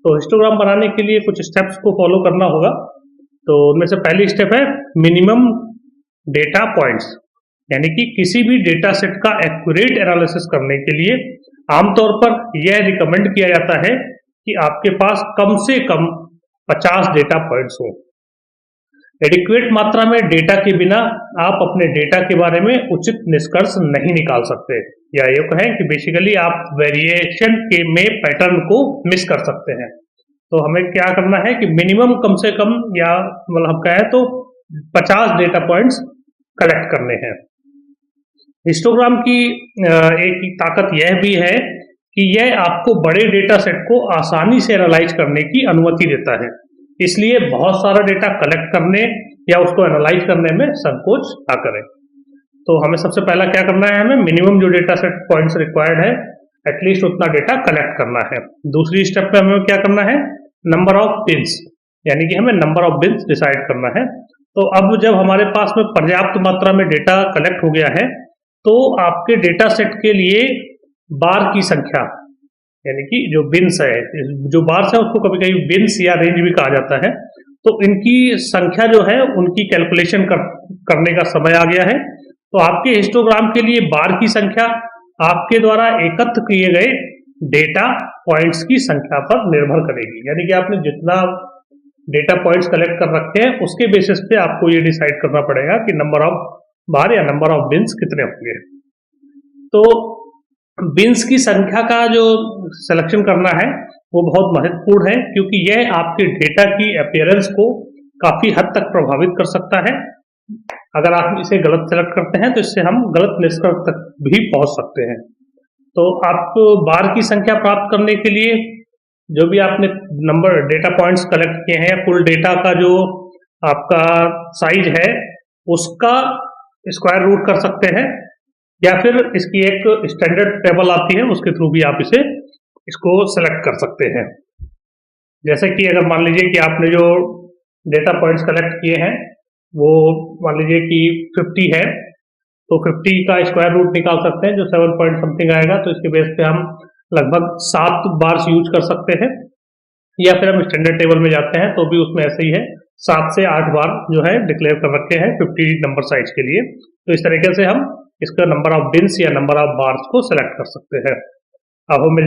तो हिस्टोग्राम बनाने के लिए कुछ स्टेप्स को फॉलो करना होगा। तो उनमें से पहली स्टेप है मिनिमम डेटा पॉइंट्स, यानी कि किसी भी डेटा सेट का एक्यूरेट एनालिसिस करने के लिए आमतौर पर यह रिकमेंड किया जाता है कि आपके पास कम से कम 50 डेटा पॉइंट्स हों। एडिक्वेट मात्रा में डेटा के बिना आप अपने डेटा के बारे में उचित निष्कर्ष नहीं निकाल सकते, या ये कहें कि बेसिकली आप वेरिएशन के में पैटर्न को मिस कर सकते हैं। तो हमें क्या करना है कि मिनिमम कम से कम, या मतलब कहें तो 50 डेटा पॉइंट्स कलेक्ट करने हैं। हिस्टोग्राम की एक ताकत यह भी है कि यह आपको बड़े डेटा सेट को आसानी से एनालाइज करने की अनुमति देता है, इसलिए बहुत सारा डेटा कलेक्ट करने या उसको एनालाइज करने में संकोच ना करें। तो हमें सबसे पहला क्या करना है, हमें मिनिमम जो डेटा सेट पॉइंट्स रिक्वायर्ड है एटलीस्ट उतना डेटा कलेक्ट करना है। दूसरी स्टेप पे हमें क्या करना है, नंबर ऑफ बिन्स, यानी कि हमें नंबर ऑफ बिन्स डिसाइड करना है। तो अब जब हमारे पास में पर्याप्त मात्रा में डेटा कलेक्ट हो गया है तो आपके डेटा सेट के लिए बार की संख्या, यानी कि जो बिन्स है, जो बार्स है उसको कभी कभी बिन्स या रेंज भी कहा जाता है, तो इनकी संख्या जो है उनकी कैलकुलेशन करने का समय आ गया है। तो आपके हिस्टोग्राम के लिए बार की संख्या आपके द्वारा एकत्र किए गए डेटा पॉइंट्स की संख्या पर निर्भर करेगी, यानी कि आपने जितना डेटा पॉइंट्स कलेक्ट कर रखे हैं उसके बेसिस पे आपको ये डिसाइड करना पड़ेगा कि नंबर ऑफ बार या नंबर ऑफ बिन्स कितने होंगे। तो बिन्स की संख्या का जो सिलेक्शन करना है वो बहुत महत्वपूर्ण है, क्योंकि यह आपके डेटा की अपीयरेंस को काफी हद तक प्रभावित कर सकता है। अगर आप इसे गलत सेलेक्ट करते हैं तो इससे हम गलत निष्कर्ष तक भी पहुंच सकते हैं। तो आप बार की संख्या प्राप्त करने के लिए जो भी आपने नंबर डेटा पॉइंट्स कलेक्ट किए हैं, कुल डेटा का जो आपका साइज है उसका स्क्वायर रूट कर सकते हैं, या फिर इसकी एक स्टैंडर्ड टेबल आती है उसके थ्रू भी आप इसको सेलेक्ट कर सकते हैं। जैसे कि अगर मान लीजिए कि आपने जो डेटा पॉइंट्स कलेक्ट किए हैं वो मान लीजिए कि 50 है, तो 50 का स्क्वायर रूट निकाल सकते हैं जो 7 पॉइंट समथिंग आएगा। तो इसके बेस पे हम लगभग 7 बार्स यूज कर सकते हैं, या फिर हम स्टैंडर्ड टेबल में जाते हैं तो भी उसमें ऐसे ही है, 7 से 8 बार जो है डिक्लेयर कर रखे हैं 50 नंबर साइज के लिए। तो इस तरीके से हम इसका नंबर ऑफ बिन्स या नंबर ऑफ बार्स को सिलेक्ट कर सकते हैं। अब हमें